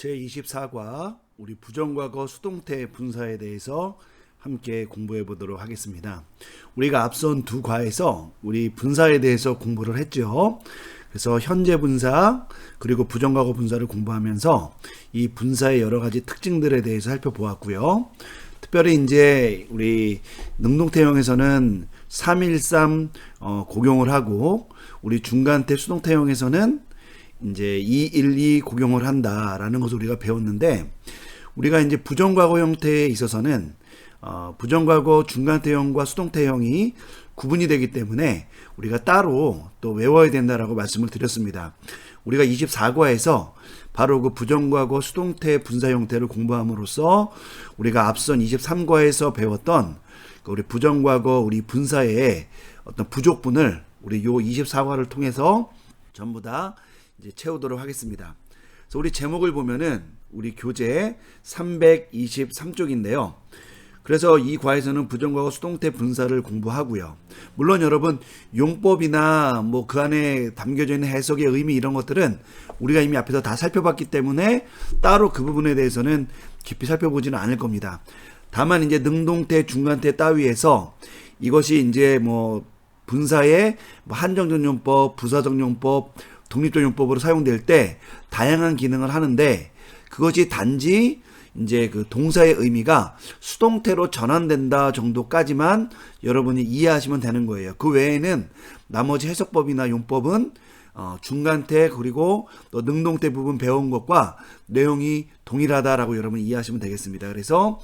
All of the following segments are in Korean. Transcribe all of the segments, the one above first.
제24과 우리 부정과거 수동태 분사에 대해서 함께 공부해 보도록 하겠습니다. 우리가 앞선 두 과에서 우리 분사에 대해서 공부를 했죠. 그래서 현재 분사 그리고 부정과거 분사를 공부하면서 이 분사의 여러 가지 특징들에 대해서 살펴보았고요. 특별히 이제 우리 능동태형에서는 313 곡용을 하고 우리 중간태 수동태형에서는 이제 212 곡용을 한다라는 것을 우리가 배웠는데, 우리가 이제 부정과거 형태에 있어서는 부정과거 중간태형과 수동태형이 구분이 되기 때문에 우리가 따로 또 외워야 된다라고 말씀을 드렸습니다. 우리가 24과에서 바로 그 부정과거 수동태 분사 형태를 공부함으로써 우리가 앞선 23과에서 배웠던 우리 부정과거 우리 분사의 어떤 부족분을 우리 요 24과를 통해서 전부 다 이제 채우도록 하겠습니다. 그래서 우리 제목을 보면은 우리 교재 323쪽인데요. 그래서 이 과에서는 부정과거 수동태 분사를 공부하고요. 물론 여러분 용법이나 뭐 그 안에 담겨져 있는 해석의 의미 이런 것들은 우리가 이미 앞에서 다 살펴봤기 때문에 따로 그 부분에 대해서는 깊이 살펴보지는 않을 겁니다. 다만 이제 능동태, 중간태 따위에서 이것이 이제 뭐 분사의 한정적용법, 부사적용법, 독립적용법으로 사용될 때 다양한 기능을 하는데, 그것이 단지 이제 그 동사의 의미가 수동태로 전환된다 정도까지만 여러분이 이해하시면 되는 거예요. 그 외에는 나머지 해석법이나 용법은 중간태 그리고 또 능동태 부분 배운 것과 내용이 동일하다라고 여러분이 이해하시면 되겠습니다. 그래서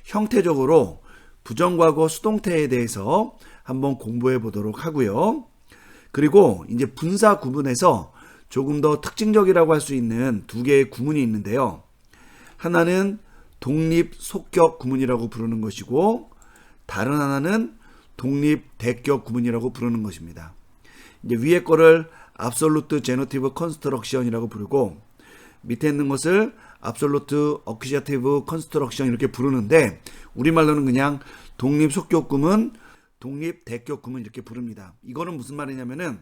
형태적으로 부정과거 수동태에 대해서 한번 공부해 보도록 하고요. 그리고 이제 분사 구문에서 조금 더 특징적이라고 할 수 있는 두 개의 구문이 있는데요. 하나는 독립 속격 구문이라고 부르는 것이고, 다른 하나는 독립 대격 구문이라고 부르는 것입니다. 이제 위에 거를 absolute genitive construction이라고 부르고, 밑에 있는 것을 absolute accusative construction 이렇게 부르는데, 우리말로는 그냥 독립 속격 구문, 독립 대격 구문 이렇게 부릅니다. 이거는 무슨 말이냐면은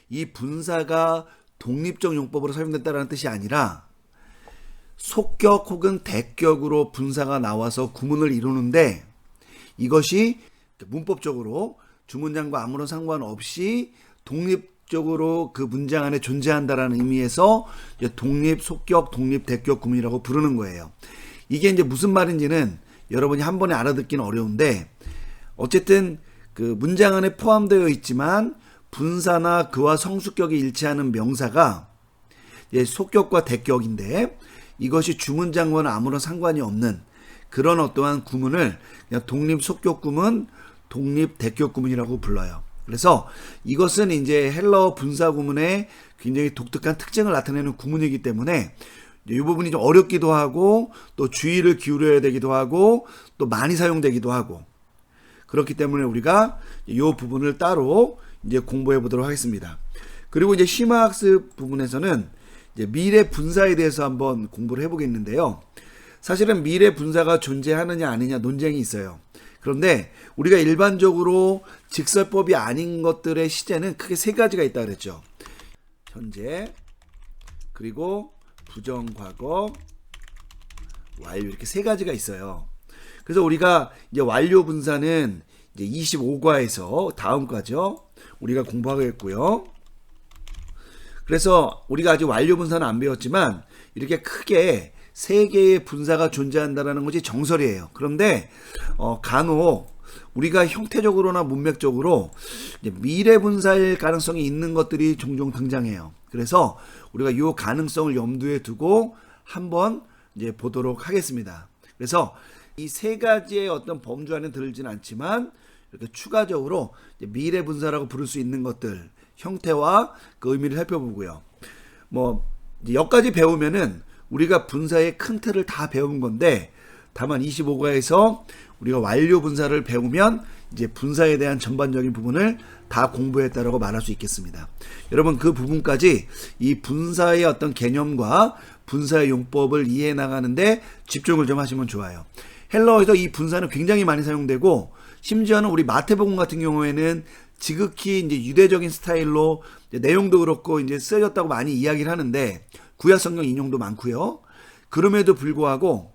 이 분사가 독립적 용법으로 사용된다는 뜻이 아니라 속격 혹은 대격으로 분사가 나와서 구문을 이루는데, 이것이 문법적으로 주문장과 아무런 상관없이 독립적으로 그 문장 안에 존재한다라는 의미에서 독립 속격, 독립 대격 구문이라고 부르는 거예요. 이게 이제 무슨 말인지는 여러분이 한 번에 알아듣기는 어려운데, 어쨌든 그 문장 안에 포함되어 있지만 분사나 그와 성수격이 일치하는 명사가 속격과 대격인데, 이것이 주문장과는 아무런 상관이 없는 그런 어떠한 구문을 그냥 독립 속격 구문, 독립 대격 구문이라고 불러요. 그래서 이것은 이제 헬러 분사 구문의 굉장히 독특한 특징을 나타내는 구문이기 때문에 이 부분이 좀 어렵기도 하고 또 주의를 기울여야 되기도 하고 또 많이 사용되기도 하고, 그렇기 때문에 우리가 이 부분을 따로 이제 공부해 보도록 하겠습니다. 그리고 이제 심화학습 부분에서는 이제 미래 분사에 대해서 한번 공부를 해보겠는데요. 사실은 미래 분사가 존재하느냐 아니냐 논쟁이 있어요. 그런데 우리가 일반적으로 직설법이 아닌 것들의 시제는 크게 세 가지가 있다 그랬죠. 현재, 그리고 부정과거, 완료, 이렇게 세 가지가 있어요. 그래서 우리가 이제 완료 분사는 이제 25과에서 다음 과죠. 우리가 공부하겠고요. 그래서 우리가 아직 완료 분사는 안 배웠지만 이렇게 크게 세 개의 분사가 존재한다는 것이 정설이에요. 그런데 간혹 우리가 형태적으로나 문맥적으로 이제 미래 분사일 가능성이 있는 것들이 종종 등장해요. 그래서 우리가 이 가능성을 염두에 두고 한번 이제 보도록 하겠습니다. 그래서 이 세 가지의 어떤 범주 안에 들지는 않지만 이렇게 추가적으로 미래 분사라고 부를 수 있는 것들, 형태와 그 의미를 살펴보고요. 뭐 여기까지 배우면은 우리가 분사의 큰 틀을 다 배운 건데, 다만 25과에서 우리가 완료 분사를 배우면 이제 분사에 대한 전반적인 부분을 다 공부했다라고 말할 수 있겠습니다. 여러분 그 부분까지 이 분사의 어떤 개념과 분사의 용법을 이해해 나가는데 집중을 좀 하시면 좋아요. 헬러에서 이 분사는 굉장히 많이 사용되고, 심지어는 우리 마태복음 같은 경우에는 지극히 이제 유대적인 스타일로 이제 내용도 그렇고 이제 쓰여졌다고 많이 이야기를 하는데, 구약 성경 인용도 많고요. 그럼에도 불구하고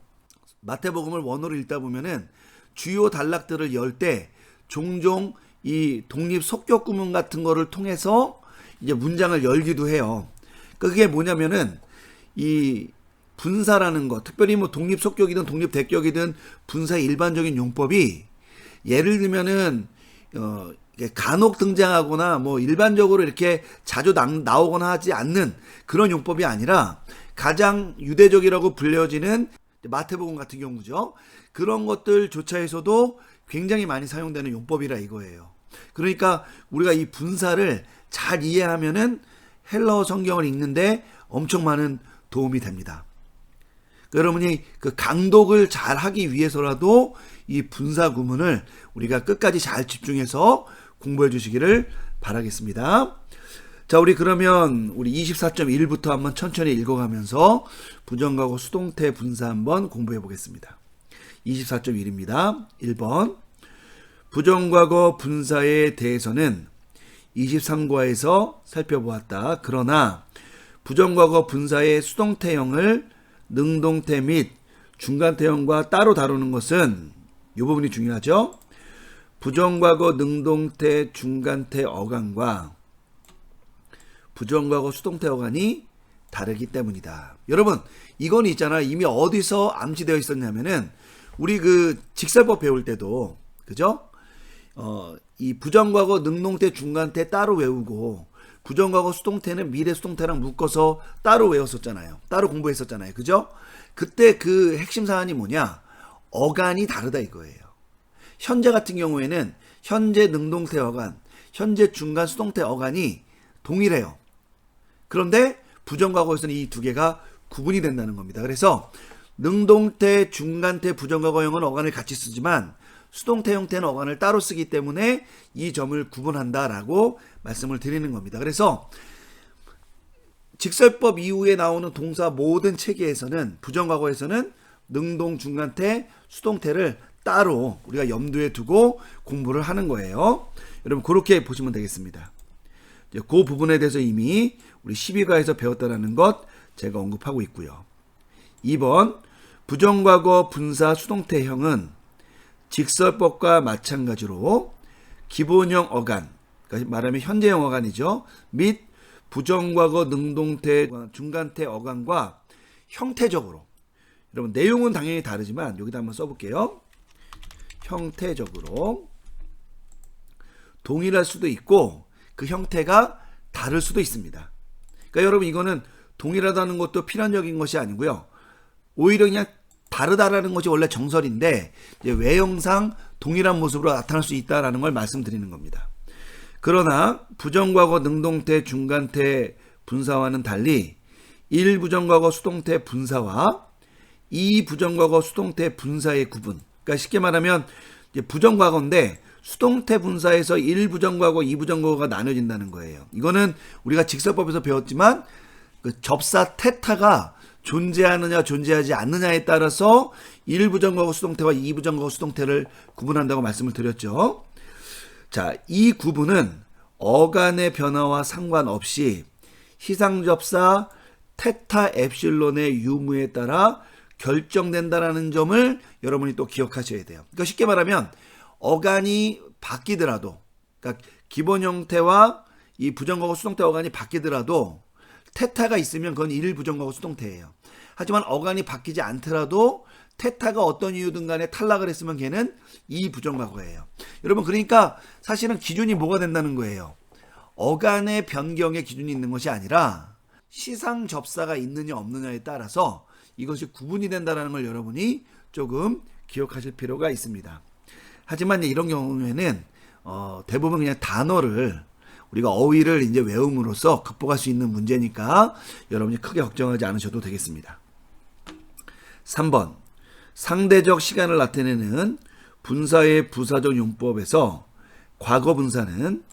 마태복음을 원어로 읽다 보면은 주요 단락들을 열 때 종종 이 독립 속격 구문 같은 거를 통해서 이제 문장을 열기도 해요. 그게 뭐냐면은 이 분사라는 거, 특별히 뭐 독립 속격이든 독립 대격이든 분사의 일반적인 용법이 예를 들면은 간혹 등장하거나 뭐 일반적으로 이렇게 자주 나오거나 하지 않는 그런 용법이 아니라 가장 유대적이라고 불려지는 마태복음 같은 경우죠. 그런 것들조차에서도 굉장히 많이 사용되는 용법이라 이거예요. 그러니까 우리가 이 분사를 잘 이해하면은 헬라어 성경을 읽는데 엄청 많은 도움이 됩니다. 여러분이 그 강독을 잘 하기 위해서라도 이 분사 구문을 우리가 끝까지 잘 집중해서 공부해 주시기를 바라겠습니다. 자, 우리 그러면 우리 24.1부터 한번 천천히 읽어가면서 부정과거 수동태 분사 한번 공부해 보겠습니다. 24.1입니다. 1번. 부정과거 분사에 대해서는 23과에서 살펴보았다. 그러나 부정과거 분사의 수동태형을 능동태 및 중간태형과 따로 다루는 것은 이 부분이 중요하죠. 부정과거 능동태 중간태 어간과 부정과거 수동태 어간이 다르기 때문이다. 여러분, 이건 있잖아. 이미 어디서 암시되어 있었냐면은 우리 그 직설법 배울 때도 그죠? 이 부정과거 능동태 중간태 따로 외우고 부정과거 수동태는 미래 수동태랑 묶어서 따로 외웠었잖아요. 따로 공부했었잖아요. 그죠? 그때 그 핵심 사안이 뭐냐? 어간이 다르다 이거예요. 현재 같은 경우에는 현재 능동태 어간, 현재 중간 수동태 어간이 동일해요. 그런데 부정과거에서는 이 두 개가 구분이 된다는 겁니다. 그래서 능동태, 중간태, 부정과거형은 어간을 같이 쓰지만 수동태 형태는 어간을 따로 쓰기 때문에 이 점을 구분한다라고 말씀을 드리는 겁니다. 그래서 직설법 이후에 나오는 동사 모든 체계에서는 부정과거에서는 능동, 중간태, 수동태를 따로 우리가 염두에 두고 공부를 하는 거예요. 여러분 그렇게 보시면 되겠습니다. 그 부분에 대해서 이미 우리 12과에서 배웠다라는 것 제가 언급하고 있고요. 2번 부정과거 분사 수동태형은 직설법과 마찬가지로 기본형 어간, 그러니까 말하면 현재형 어간이죠. 및 부정과거 능동태 중간태 어간과 형태적으로, 여러분 내용은 당연히 다르지만 여기다 한번 써볼게요. 형태적으로 동일할 수도 있고 그 형태가 다를 수도 있습니다. 그러니까 여러분 이거는 동일하다는 것도 필연적인 것이 아니고요. 오히려 그냥 다르다라는 것이 원래 정설인데 이제 외형상 동일한 모습으로 나타날 수 있다라는 걸 말씀드리는 겁니다. 그러나 부정과거 능동태 중간태 분사와는 달리 1 부정과거 수동태 분사와 2 부정과거 수동태 분사의 구분, 그러니까 쉽게 말하면 이제 부정과거인데 수동태 분사에서 1 부정과거, 2 부정과거가 나눠진다는 거예요. 이거는 우리가 직설법에서 배웠지만 그 접사 테타가 존재하느냐 존재하지 않느냐에 따라서 1 부정과거 수동태와 2 부정과거 수동태를 구분한다고 말씀을 드렸죠. 자, 이 구분은 어간의 변화와 상관없이 희상접사 테타 엡실론의 유무에 따라 결정된다라는 점을 여러분이 또 기억하셔야 돼요. 그러니까 쉽게 말하면 어간이 바뀌더라도, 그러니까 기본 형태와 이 부정과거 수동태 어간이 바뀌더라도 테타가 있으면 그건 1 부정과거 수동태예요. 하지만 어간이 바뀌지 않더라도 테타가 어떤 이유든 간에 탈락을 했으면 걔는 2 부정과거예요. 여러분 그러니까 사실은 기준이 뭐가 된다는 거예요. 어간의 변경의 기준이 있는 것이 아니라 시상 접사가 있느냐 없느냐에 따라서 이것이 구분이 된다는 걸 여러분이 조금 기억하실 필요가 있습니다. 하지만 이런 경우에는 대부분 그냥 단어를 우리가 어휘를 이제 외움으로써 극복할 수 있는 문제니까 여러분이 크게 걱정하지 않으셔도 되겠습니다. 3번 상대적 시간을 나타내는 분사의 부사적 용법에서 과거 분사는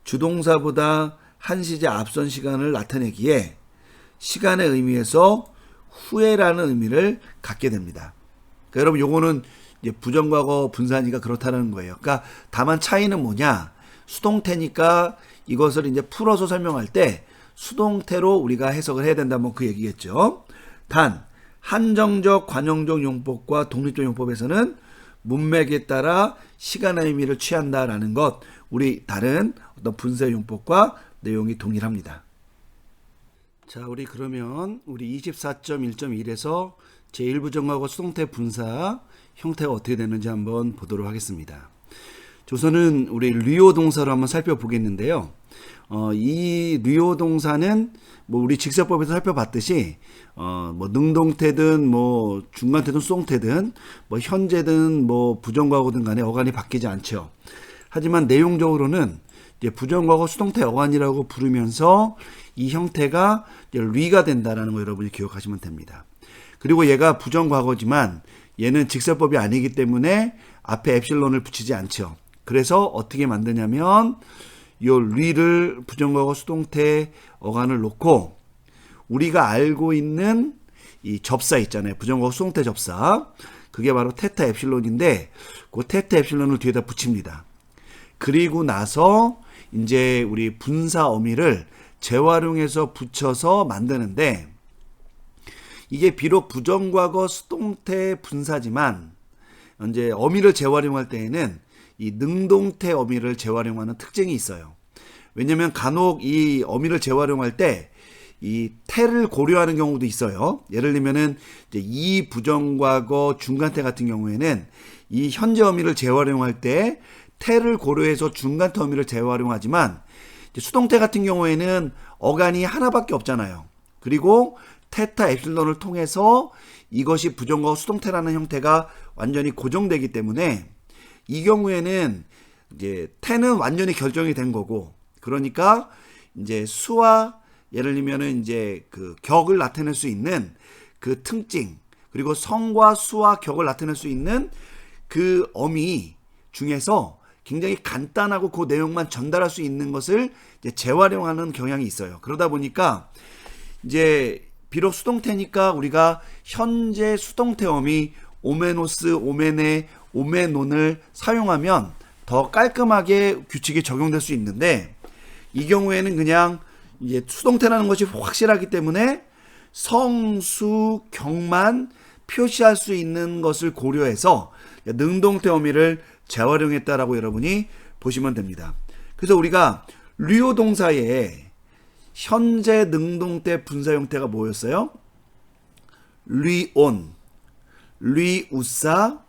주동사보다 한 시제 앞선 시간을 나타내기에 시간의 의미에서 후에라는 의미를 갖게 됩니다. 그러니까 여러분 요거는 이제 부정과거 분사니까 그렇다는 거예요. 그러니까 다만 차이는 뭐냐? 수동태니까 이것을 이제 풀어서 설명할 때 수동태로 우리가 해석을 해야 된다. 뭐 그 얘기겠죠. 단 한정적, 관용적 용법과 독립적 용법에서는 문맥에 따라 시간의 의미를 취한다라는 것, 우리 다른 어떤 분사 용법과 내용이 동일합니다. 자, 우리 그러면 우리 24.1.1에서 제1부정하고 수동태 분사 형태가 어떻게 되는지 한번 보도록 하겠습니다. 우선은 우리 류오 동사로 한번 살펴보겠는데요. 이 류오 동사는 뭐 우리 직설법에서 살펴봤듯이 뭐 능동태든 뭐 중간태든 수동태든 뭐 현재든 뭐 부정과거든 간에 어간이 바뀌지 않죠. 하지만 내용적으로는 이제 부정과거 수동태 어간이라고 부르면서 이 형태가 이제 류가 된다라는 거 여러분이 기억하시면 됩니다. 그리고 얘가 부정과거지만 얘는 직설법이 아니기 때문에 앞에 엡실론을 붙이지 않죠. 그래서 어떻게 만드냐면 요 류를 부정과거 수동태 어간을 놓고 우리가 알고 있는 이 접사 있잖아요. 부정과거 수동태 접사. 그게 바로 테타 엡실론인데 그 테타 엡실론을 뒤에다 붙입니다. 그리고 나서 이제 우리 분사 어미를 재활용해서 붙여서 만드는데 이게 비록 부정과거 수동태 분사지만 이제 어미를 재활용할 때에는 이 능동태 어미를 재활용하는 특징이 있어요. 왜냐면 간혹 이 어미를 재활용할 때 이 태를 고려하는 경우도 있어요. 예를 들면은 이제 이 부정과거 중간태 같은 경우에는 이 현재 어미를 재활용할 때 태를 고려해서 중간태 어미를 재활용하지만 이제 수동태 같은 경우에는 어간이 하나밖에 없잖아요. 그리고 테타 엡실론을 통해서 이것이 부정과거 수동태라는 형태가 완전히 고정되기 때문에 이 경우에는 이제 태는 완전히 결정이 된 거고, 그러니까 이제 수와 예를 들면은 이제 그 격을 나타낼 수 있는 그 특징, 그리고 성과 수와 격을 나타낼 수 있는 그 어미 중에서 굉장히 간단하고 그 내용만 전달할 수 있는 것을 이제 재활용하는 경향이 있어요. 그러다 보니까 이제 비록 수동태니까 우리가 현재 수동태 어미 오메노스, 오메네, 오메논을 사용하면 더 깔끔하게 규칙이 적용될 수 있는데 이 경우에는 그냥 이제 수동태라는 것이 확실하기 때문에 성수 격만 표시할 수 있는 것을 고려해서 능동태 어미를 재활용했다라고 여러분이 보시면 됩니다. 그래서 우리가 류오 동사의 현재 능동태 분사 형태가 뭐였어요? 류온, 류우사,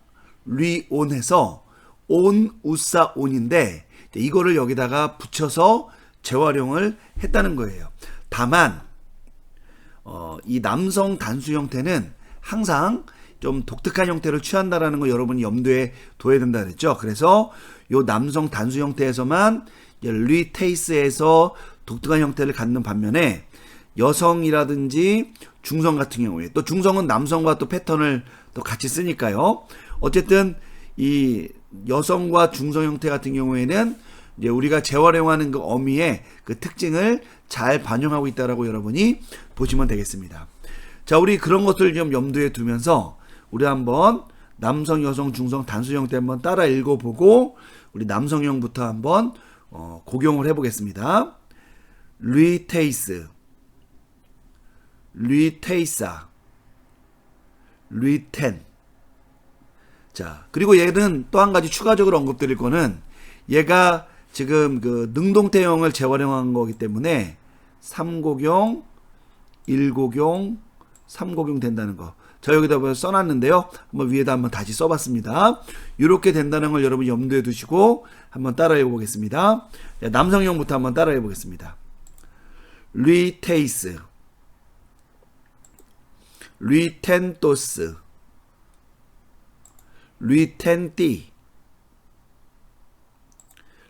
류온해서 온, 우사, 온인데 이거를 여기다가 붙여서 재활용을 했다는 거예요. 다만 이 남성 단수 형태는 항상 좀 독특한 형태를 취한다라는 거 여러분이 염두에 둬야 된다 그랬죠. 그래서 요 남성 단수 형태에서만 류테이스에서 독특한 형태를 갖는 반면에 여성이라든지 중성 같은 경우에 또 중성은 남성과 또 패턴을 또 같이 쓰니까요. 어쨌든 이 여성과 중성 형태 같은 경우에는 이제 우리가 재활용하는 그 어미의 그 특징을 잘 반영하고 있다라고 여러분이 보시면 되겠습니다. 자, 우리 그런 것들 좀 염두에 두면서 우리 한번 남성, 여성, 중성 단수 형태 한번 따라 읽어보고 우리 남성형부터 한번 곡용을 해보겠습니다. 류테이스, 류테이사, 류텐. 자, 그리고 얘는 또 한 가지 추가적으로 언급드릴 거는 얘가 지금 그 능동태형을 재활용한 거기 때문에 3곡용, 1곡용, 3곡용 된다는 거. 저 여기다 써놨는데요. 한번 위에다 한번 다시 써봤습니다. 이렇게 된다는 걸 여러분 염두에 두시고 한번 따라해 보겠습니다. 남성형부터 한번 따라해 보겠습니다. 류테이스, 류텐토스, 류텐띠,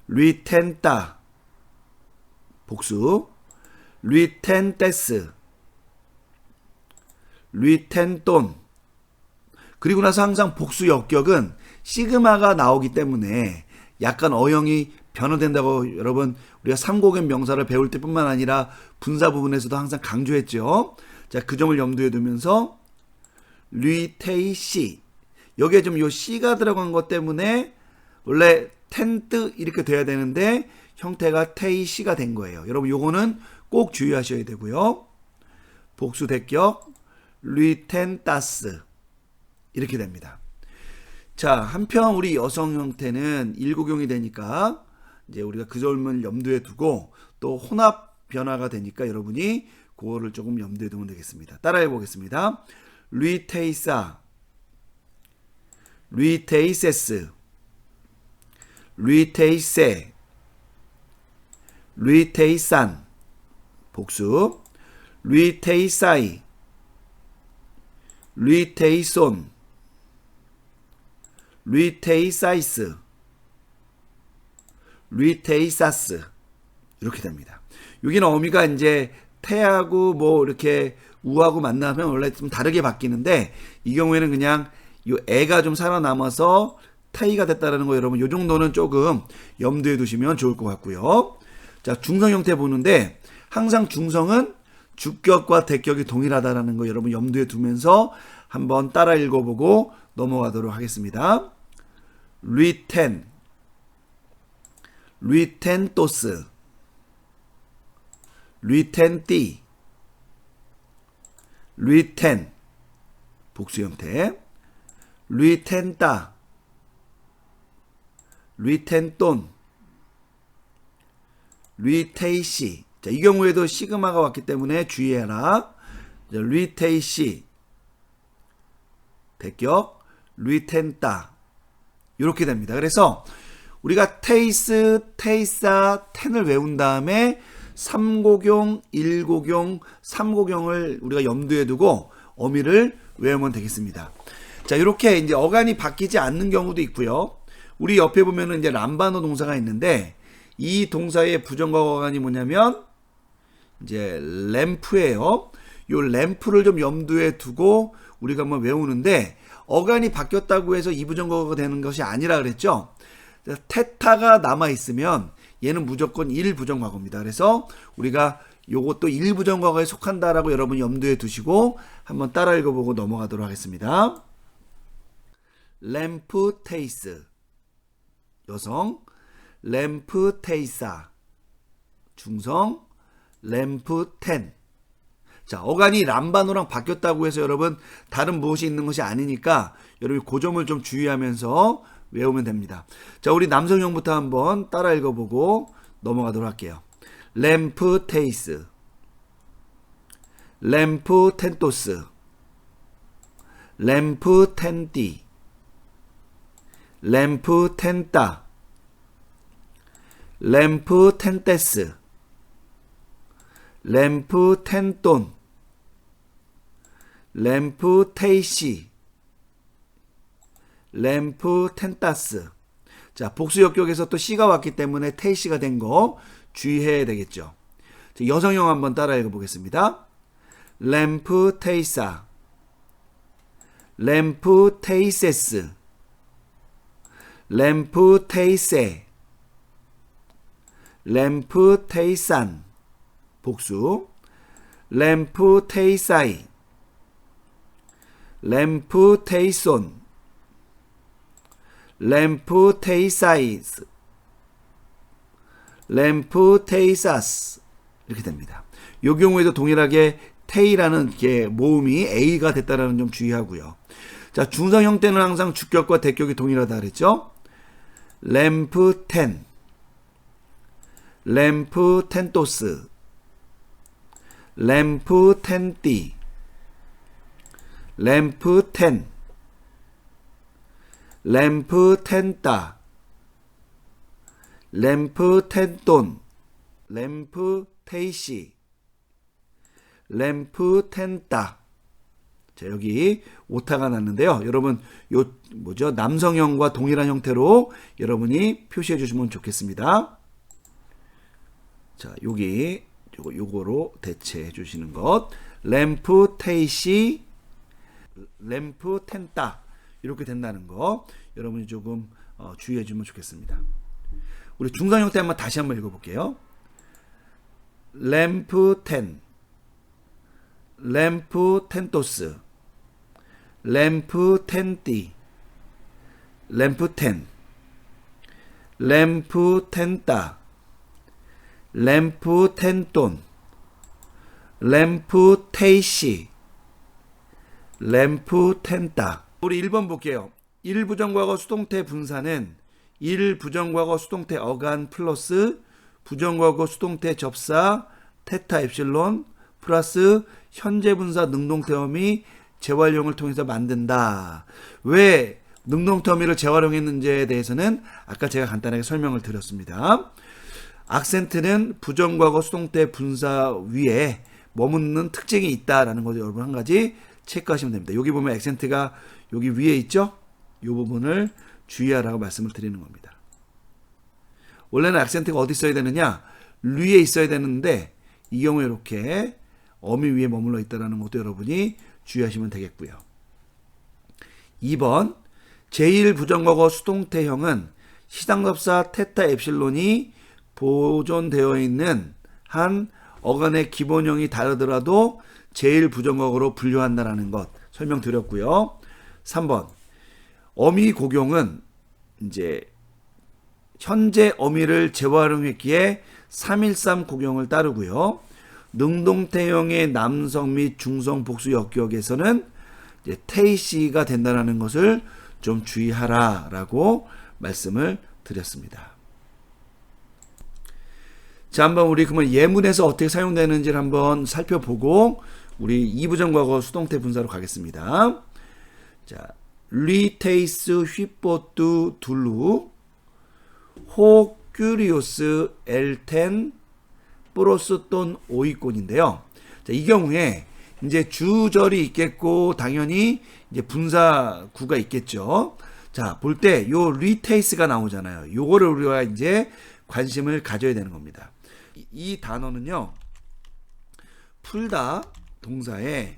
류텐따, 복수, 류텐테스, 류텐돈. 그리고 나서 항상 복수 역격은 시그마가 나오기 때문에 약간 어형이 변화된다고 여러분 우리가 삼곡의 명사를 배울 때뿐만 아니라 분사 부분에서도 항상 강조했죠. 자, 그 점을 염두에 두면서 류테이시, 여기에 좀 요 C가 들어간 것 때문에 원래 텐트 이렇게 돼야 되는데 형태가 테이시가 된 거예요. 여러분 요거는 꼭 주의하셔야 되고요. 복수 대격 리텐따스 이렇게 됩니다. 자, 한편 우리 여성 형태는 일고경이 되니까 이제 우리가 그 점을 염두에 두고 또 혼합 변화가 되니까 여러분이 그거를 조금 염두에 두면 되겠습니다. 따라해 보겠습니다. 리테이사, 리테이세스, 리테이세, 리테이산, 복수, 리테이사이, 리테이손, 리테이사이스, 리테이사스 이렇게 됩니다. 여기는 어미가 이제 태하고 뭐 이렇게 우하고 만나면 원래 좀 다르게 바뀌는데 이 경우에는 그냥 이 애가 좀 살아남아서 태이가 됐다라는 거 여러분 이 정도는 조금 염두에 두시면 좋을 것 같고요. 자, 중성 형태 보는데 항상 중성은 주격과 대격이 동일하다라는 거 여러분 염두에 두면서 한번 따라 읽어보고 넘어가도록 하겠습니다. 리텐, 리텐토스, 리텐띠, 리텐, 복수 형태, 리텐따, 리텐돈, 리테이시. 자, 이 경우에도 시그마가 왔기 때문에 주의해라. 자, 리테이시, 대격, 리텐따 이렇게 됩니다. 그래서 우리가 테이스, 테이사, 텐을 외운 다음에 3고경, 1고경, 3고경을 우리가 염두에 두고 어미를 외우면 되겠습니다. 자, 이렇게 이제 어간이 바뀌지 않는 경우도 있고요. 우리 옆에 보면은 이제 람바노 동사가 있는데 이 동사의 부정과 어간이 뭐냐면 이제 램프예요. 요 램프를 좀 염두에 두고 우리가 한번 외우는데 어간이 바뀌었다고 해서 이부정과가 되는 것이 아니라 그랬죠. 테타가 남아 있으면 얘는 무조건 1부정과거입니다. 그래서 우리가 요것도 1부정과거에 속한다라고 여러분 염두에 두시고 한번 따라 읽어보고 넘어가도록 하겠습니다. 램프테이스 여성, 램프테이사 중성, 램프텐. 자, 어간이 람바노랑 바뀌었다고 해서 여러분 다른 무엇이 있는 것이 아니니까 여러분 그 점을 좀 주의하면서 외우면 됩니다. 자, 우리 남성형부터 한번 따라 읽어보고 넘어가도록 할게요. 램프테이스, 램프텐토스, 램프텐띠, 램프텐따, 램프텐테스, 램프텐돈, 램프테이시, 램프텐따스. 자, 복수 역격에서 또 C가 왔기 때문에 테이시가 된 거 주의해야 되겠죠. 자, 여성형 한번 따라 읽어보겠습니다. 램프테이사, 램프테이세스, 램프테이세, 램프테이산, 복수, 램프테이사이, 램프테이손, 램프테이사이스, 램프테이사스 이렇게 됩니다. 이 경우에도 동일하게 테이라는 게 모음이 A가 됐다라는 점 주의하고요. 자, 중성 형태는 항상 주격과 대격이 동일하다 그랬죠. 램프텐, 램프텐토스, 램프텐띠, 램프텐, 램프텐따, 램프텐돈, 램프테이시, 램프텐따. 자, 여기 오타가 났는데요. 여러분 요 뭐죠? 남성형과 동일한 형태로 여러분이 표시해 주시면 좋겠습니다. 자, 여기 요거로 대체해 주시는 것. 램프테이시, 램프텐따 이렇게 된다는 거 여러분이 조금 주의해 주면 좋겠습니다. 우리 중성 형태 다시 한번 읽어볼게요. 램프텐, 램프텐토스, 램프텐띠, 램프텐, 램프텐따, 램프텐돈, 램프 테이시, 램프 텐다. 우리 1번 볼게요. 1부정과거 수동태 분사는 1부정과거 수동태 어간 플러스 부정과거 수동태 접사 테타 엡실론 플러스 현재 분사 능동태 어미 재활용을 통해서 만든다. 왜 능동태 어미를 재활용했는지에 대해서는 아까 제가 간단하게 설명을 드렸습니다. 악센트는 부정과거 수동태 분사 위에 머무는 특징이 있다라는 거죠. 여러분 한 가지 체크하시면 됩니다. 여기 보면 액센트가 여기 위에 있죠? 이 부분을 주의하라고 말씀을 드리는 겁니다. 원래는 악센트가 어디 있어야 되느냐? 위에 있어야 되는데 이 경우에 이렇게 어미 위에 머물러 있다는 것도 여러분이 주의하시면 되겠고요. 2번 제1부정과거 수동태형은 시당접사 테타 엡실론이 보존되어 있는 한 어간의 기본형이 다르더라도 제1부정과거로 분류한다는 것 설명드렸고요. 3번 어미 고경은 이제 현재 어미를 재활용했기에 313 고경을 따르고요. 능동태형의 남성 및 중성 복수 역격에서는 이제 테이시가 된다는 것을 좀 주의하라라고 말씀을 드렸습니다. 자, 한번 우리 그러면 예문에서 어떻게 사용되는지를 한번 살펴보고 우리 2부정과거 수동태 분사로 가겠습니다. 자, 리테이스 휘포뚜 둘루 호 큐리오스 엘텐 프로스톤 오이콘인데요. 자, 이 경우에 이제 주절이 있겠고 당연히 이제 분사구가 있겠죠. 자, 볼 때 요 리테이스가 나오잖아요. 요거를 우리가 이제 관심을 가져야 되는 겁니다. 이 단어는요. 풀다 동사에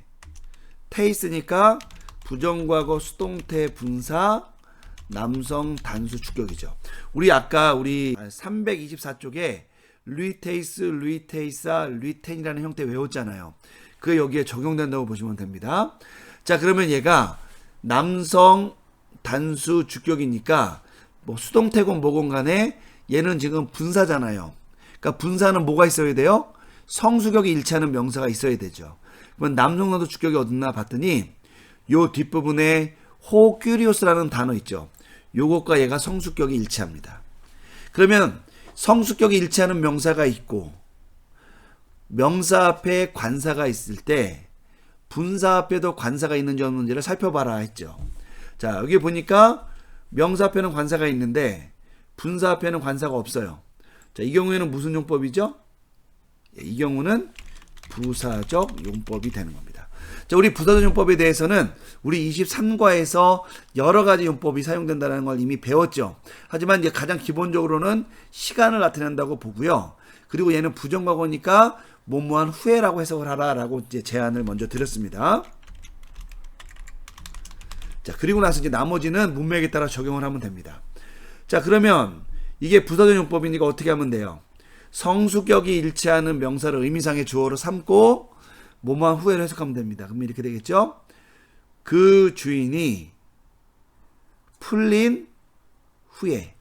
테이스니까 부정과거 수동태 분사 남성 단수 주격이죠. 우리 아까 우리 324쪽에 리테이스, 리테이사, 리텐이라는 형태 외웠잖아요. 그게 여기에 적용된다고 보시면 됩니다. 자, 그러면 얘가 남성 단수 주격이니까 뭐 수동태건 뭐건 간에 얘는 지금 분사잖아요. 그러니까 분사는 뭐가 있어야 돼요? 성수격이 일치하는 명사가 있어야 되죠. 그러면 남성 단수 주격이 어딨나 봤더니 요 뒷부분에 호큐리오스라는 단어 있죠. 요것과 얘가 성수격이 일치합니다. 그러면 성수격이 일치하는 명사가 있고 명사 앞에 관사가 있을 때 분사 앞에도 관사가 있는지 없는지를 살펴봐라 했죠. 자, 여기 보니까 명사 앞에는 관사가 있는데 분사 앞에는 관사가 없어요. 자, 이 경우에는 무슨 용법이죠? 이 경우는 부사적 용법이 되는 겁니다. 자, 우리 부사적 용법에 대해서는 우리 23과에서 여러 가지 용법이 사용된다는 걸 이미 배웠죠. 하지만 이제 가장 기본적으로는 시간을 나타낸다고 보고요. 그리고 얘는 부정과거니까 뭐뭐한 후에라고 해석을 하라라고 이제 제안을 먼저 드렸습니다. 자, 그리고 나서 이제 나머지는 문맥에 따라 적용을 하면 됩니다. 자, 그러면 이게 부사적 용법이니까 어떻게 하면 돼요? 성수격이 일치하는 명사를 의미상의 주어로 삼고 뭐뭐한 후에를 해석하면 됩니다. 그러면 이렇게 되겠죠? 그 주인이 풀린 후에.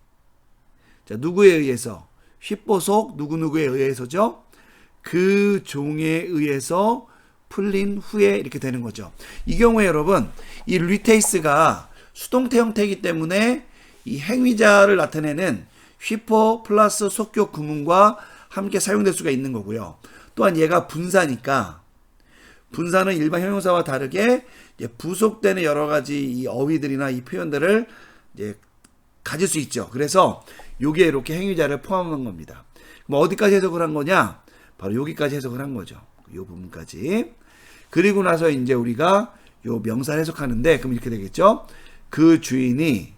자, 누구에 의해서? 휘뽀속 누구누구에 의해서죠? 그 종에 의해서 풀린 후에 이렇게 되는 거죠. 이 경우에 여러분, 이 리테이스가 수동태 형태이기 때문에 이 행위자를 나타내는 휘포 플러스 속격 구문과 함께 사용될 수가 있는 거고요. 또한 얘가 분사니까 분사는 일반 형용사와 다르게 이제 부속되는 여러 가지 이 어휘들이나 이 표현들을 이제 가질 수 있죠. 그래서 여기에 이렇게 행위자를 포함한 겁니다. 그럼 어디까지 해석을 한 거냐? 바로 여기까지 해석을 한 거죠. 이 부분까지. 그리고 나서 이제 우리가 요 명사를 해석하는데 그럼 이렇게 되겠죠. 그 주인이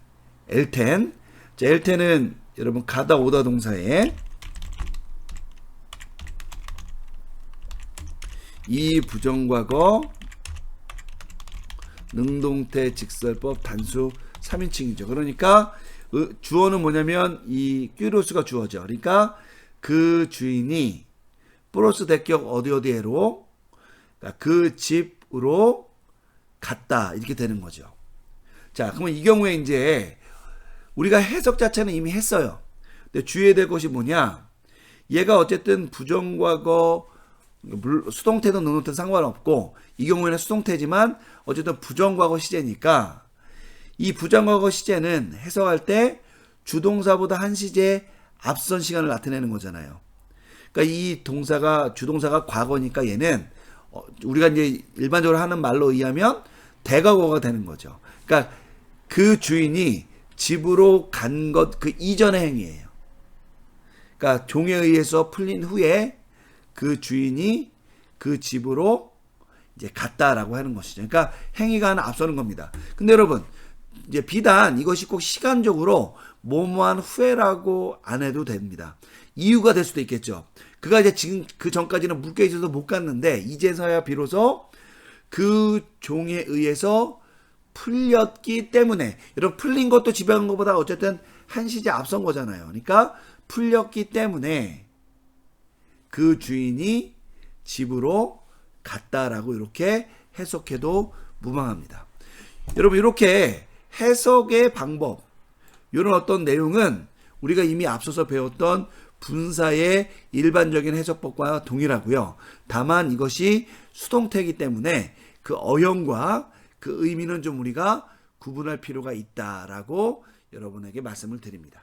엘텐. 자, 엘텐은 여러분 가다 오다 동사에 이 부정과거 능동태 직설법 단수 3인칭이죠. 그러니까 주어는 뭐냐면 이 큐리오스가 주어죠. 그러니까 그 주인이 플러스 대격 어디어디에로 그러니까 그 집으로 갔다 이렇게 되는 거죠. 자, 그러면 이 경우에 이제 우리가 해석 자체는 이미 했어요. 근데 주의해야 될 것이 뭐냐? 얘가 어쨌든 부정과거 수동태든 능동태든 상관없고 이 경우에는 수동태지만 어쨌든 부정과거 시제니까 이 부정과거 시제는 해석할 때 주동사보다 한 시제 앞선 시간을 나타내는 거잖아요. 그러니까 이 동사가 주동사가 과거니까 얘는 우리가 이제 일반적으로 하는 말로 의하면 대과거가 되는 거죠. 그러니까 그 주인이 집으로 간 것 그 이전의 행위예요. 그러니까 종에 의해서 풀린 후에 그 주인이 그 집으로 이제 갔다라고 하는 것이죠. 그러니까 행위가 하나 앞서는 겁니다. 근데 여러분 이제 비단 이것이 꼭 시간적으로 뭐뭐한 후에라고 안 해도 됩니다. 이유가 될 수도 있겠죠. 그가 이제 지금 그 전까지는 묶여 있어서 못 갔는데 이제서야 비로소 그 종에 의해서 풀렸기 때문에 여러분 풀린 것도 집에 간 것보다 어쨌든 한 시제 앞선 거잖아요. 그러니까 풀렸기 때문에 그 주인이 집으로 갔다라고 이렇게 해석해도 무방합니다. 여러분 이렇게 해석의 방법 이런 어떤 내용은 우리가 이미 앞서서 배웠던 분사의 일반적인 해석법과 동일하고요. 다만 이것이 수동태이기 때문에 그 어형과 그 의미는 좀 우리가 구분할 필요가 있다라고 여러분에게 말씀을 드립니다.